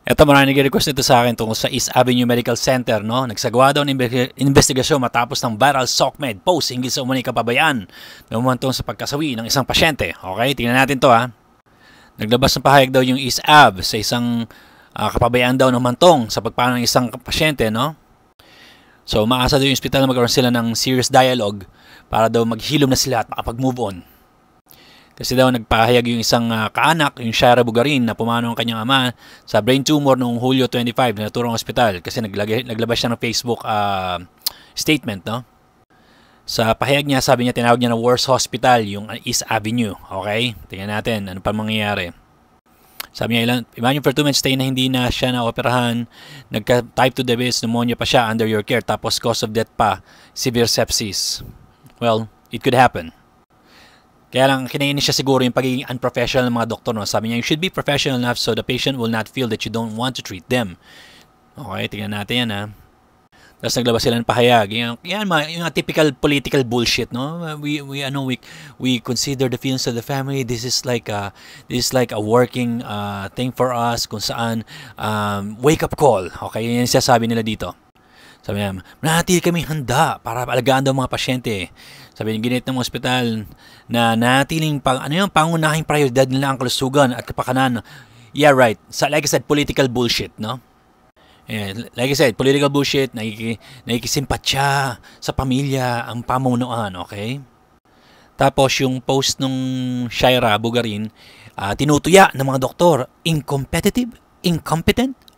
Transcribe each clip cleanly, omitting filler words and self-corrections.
Eto, maraming nag-request nito sa akin tungkol sa East Avenue Medical Center, no? Nagsagawa daw ng investigasyon matapos ng viral SOCMED post hinggil sa umunay kapabayaan na umantong sa pagkasawi ng isang pasyente. Okay, tingnan natin to ha. Naglabas ng pahayag daw yung East Ave sa isang kapabayaan daw ng umantong sa pagpano ng isang pasyente, no? So, maasa daw yung ospital na magkaroon sila ng serious dialogue para daw maghilom na sila at makapag-move on. Kasi daw nagpahayag yung isang kaanak, yung Shaira Bugarin, na pumanaw ang kanyang ama sa brain tumor noong Hulyo 25 na naturong ospital kasi naglabas siya ng Facebook statement, no? Sa pahayag niya, sabi niya, tinawag niya na worst hospital yung East Avenue. Okay? Tingnan natin ano pa mangyayari. Sabi niya, imagine for 2 months stay na hindi na siya na-operahan, nagka-type 2 diabetes, pneumonia pa siya under your care, tapos cause of death pa, severe sepsis. Well, it could happen. Kaya lang, kinainis siya siguro yung pagiging unprofessional ng mga doktor. No? Sabi niya, you should be professional enough so the patient will not feel that you don't want to treat them. Okay, tingnan natin yan ha. Tapos naglabas sila ng pahayag. Yung typical political bullshit, no? We consider the feelings of the family. This is like a working thing for us kung saan wake up call. Okay, yan yung sasabi nila dito. Sabi niya, manatili kaming handa para alagaan daw mga pasyente. Sabi niya, ginit ng ospital na natiling pangunahing prioridad nila ang kalusugan at kapakanan. Yeah, right. Like I said, political bullshit, no? Yeah, like I said, political bullshit, nakikisimpatya sa pamilya, ang pamunuan, okay? Tapos yung post nung Shaira Bugarin, tinutuya ng mga doktor, incompetent,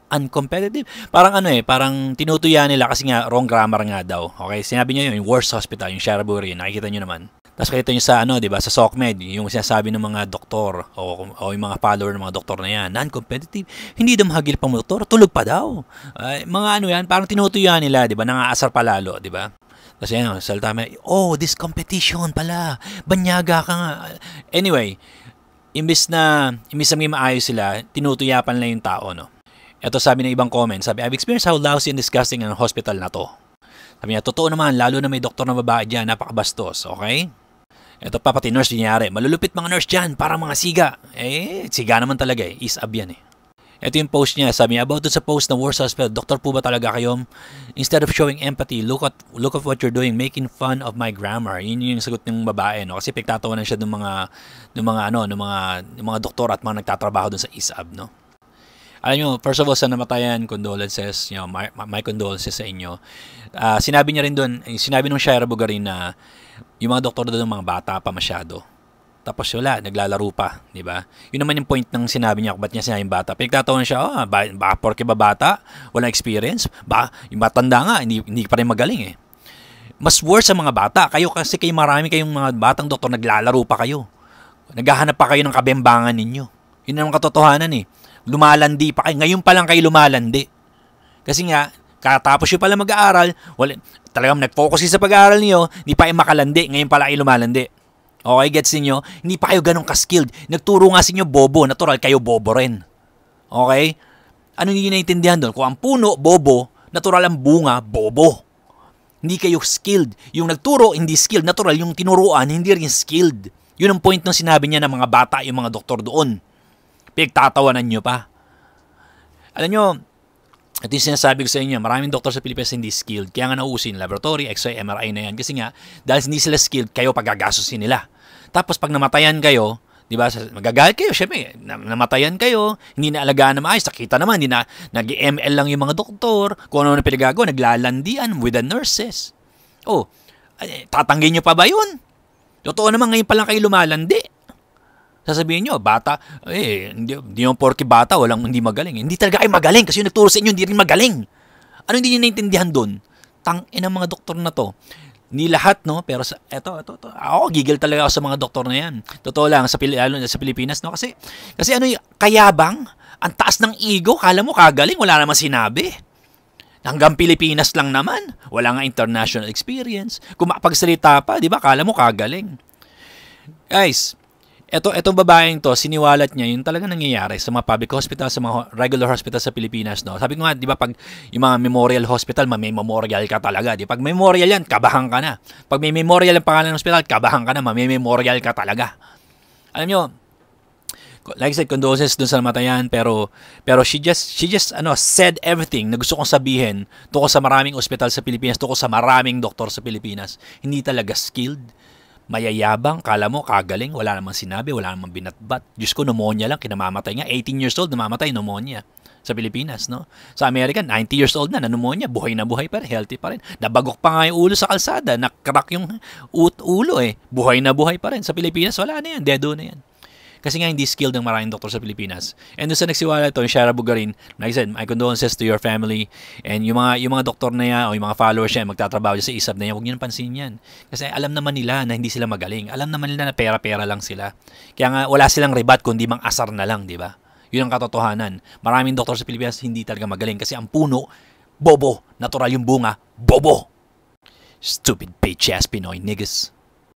uncompetitive. Parang parang tinutuya nila kasi nga wrong grammar nga daw. Okay, sinabi niya yung worst hospital, yung Shaira Bugarin, nakikita niyo naman. Tapos nakita niyo sa di ba, sa SOCMED, yung sinasabi ng mga doktor o yung mga follower ng mga doktor na yan, non-competitive, hindi daw mahagil pang motor, tulog pa daw. Mga yan, parang tinutuya nila, di ba, nangaasar pa lalo, di ba? Kasi salita may, this competition pala, banyaga ka nga. Anyway, imbis na may maayos sila, tinutuya pa nila yung tao, no? Ito sabi ng ibang comment, sabi, I've experienced how lousy and disgusting ang hospital na to. Sabi niya, totoo naman, lalo na may doktor na babae dyan, napakabastos, okay? Ito pa, pati nurse dinyari. Malulupit mga nurse dyan, para mga siga. Siga naman talaga East Ave yan Ito yung post niya. Sabi niya, about dun sa post na worst hospital, doktor po ba talaga kayo? Instead of showing empathy, look at what you're doing, making fun of my grammar. Yun yung sagot ng babae, no? Kasi pagtatawanan siya ng mga doktor at mga nagtatrabaho dun sa East Ave, no? Alam nyo, first of all, sa namatayan, condolences, my condolences sa inyo. Sinabi niya rin doon, sinabi nung Shaira Bugarin na yung mga doktor doon, mga bata pa masyado. Tapos wala, naglalaro pa, di ba? Yun naman yung point ng sinabi niya, ba't niya sinabing bata. Pinagtataon siya, porke ba bata? Walang experience? Yung matanda nga, hindi pa rin magaling Mas worse sa mga bata. Kayo kasi marami kayong mga batang doktor, naglalaro pa kayo. Naghahanap pa kayo ng kabembangan ninyo. Yun ang katotohanan Lumalandi pa kayo. Ngayon pa lang kayo lumalandi. Kasi nga, katapos nyo pala mag-aaral, talagang nag-focus sa pag-aaral niyo, hindi pa kayo makalandi. Ngayon pala kayo lumalandi. Okay, gets niyo? Hindi pa kayo ganun ka-skilled. Nagturo nga sa inyo bobo. Natural, kayo bobo rin. Okay? Ano hindi naiintindihan doon? Kung ang puno, bobo, natural ang bunga, bobo. Hindi kayo skilled. Yung nagturo, hindi skilled. Natural, yung tinuruan, hindi rin skilled. Yun ang point ng sinabi niya ng mga bata, yung mga doktor doon. Pinagtatawanan nyo pa. Alam nyo, ito yung sinasabi ko sa inyo, maraming doktor sa Pilipinas hindi skilled. Kaya nga nauusin laboratory, X-ray, MRI na yan. Kasi nga, dahil hindi sila skilled, kayo pagagastusin nila. Tapos pag namatayan kayo, di ba, magagalit kayo, syempre, namatayan kayo, hindi na alagaan na maayos, nakita naman, hindi na, nag-ML lang yung mga doktor, kung ano na pinagagawa, naglalandian with the nurses. Tatanggihin nyo pa ba yun? Totoo naman, ngayon pa lang kayo lumalandi. Sasabihin nyo, bata, hindi yung porke bata, hindi magaling. Hindi talaga kayo magaling kasi yung nagturo sa inyo, hindi rin magaling. Ano hindi nyo naintindihan doon? Tangin ang mga doktor na to. Ni lahat, no? Pero eto. Ako, gigil talaga ako sa mga doktor na yan. Totoo lang, lalo sa Pilipinas, no? Kasi kayabang, ang taas ng ego, kala mo kagaling, wala naman sinabi. Hanggang Pilipinas lang naman. Wala nga international experience. Kung makapagsalita pa, di ba, kala mo kagaling. Guys, etong babaeng to, siniwalat niya yung talaga nangyayari sa mga public hospital, sa mga regular hospital sa Pilipinas, no? Sabi ko nga, di ba, pag yung mga memorial hospital, may memorial ka talaga. Di? Pag memorial yan, kabahan ka na. Pag may memorial ang pangalan ng hospital, kabahan ka na, may memorial ka talaga. Alam nyo, like I said, condolences dun sa namatayan, pero she just said everything na gusto kong sabihin tungkol sa maraming ospital sa Pilipinas, tungkol sa maraming doktor sa Pilipinas. Hindi talaga skilled, mayayabang, kala mo kagaling, wala namang sinabi, wala namang binatbat. Diyos ko, pneumonia lang, kinamamatay nga. 18 years old, namamatay, pneumonia sa Pilipinas, no? Sa Amerika, 90 years old na pneumonia, buhay na buhay pa rin, healthy pa rin. Nabagok pa nga yung ulo sa kalsada, nakrak yung ulo eh. Buhay na buhay pa rin. Sa Pilipinas, wala na yan, dedo na yan. Kasi nga hindi skilled ng maraming doktor sa Pilipinas. And doon sa nagsiwala ito, yung Shara Bugarin, like I said, my condolences to your family. And yung mga doktor na yan, o yung mga followers yan, magtatrabaho sa ISAB na yan, huwag nyo nang pansinin yan. Kasi alam naman nila na hindi sila magaling. Alam naman nila na pera-pera lang sila. Kaya nga, wala silang ribat kundi mang asar na lang, di ba? Yun ang katotohanan. Maraming doktor sa Pilipinas hindi talaga magaling kasi ang puno, bobo. Natural yung bunga, bobo. Stupid bitch ass Pinoy niggas.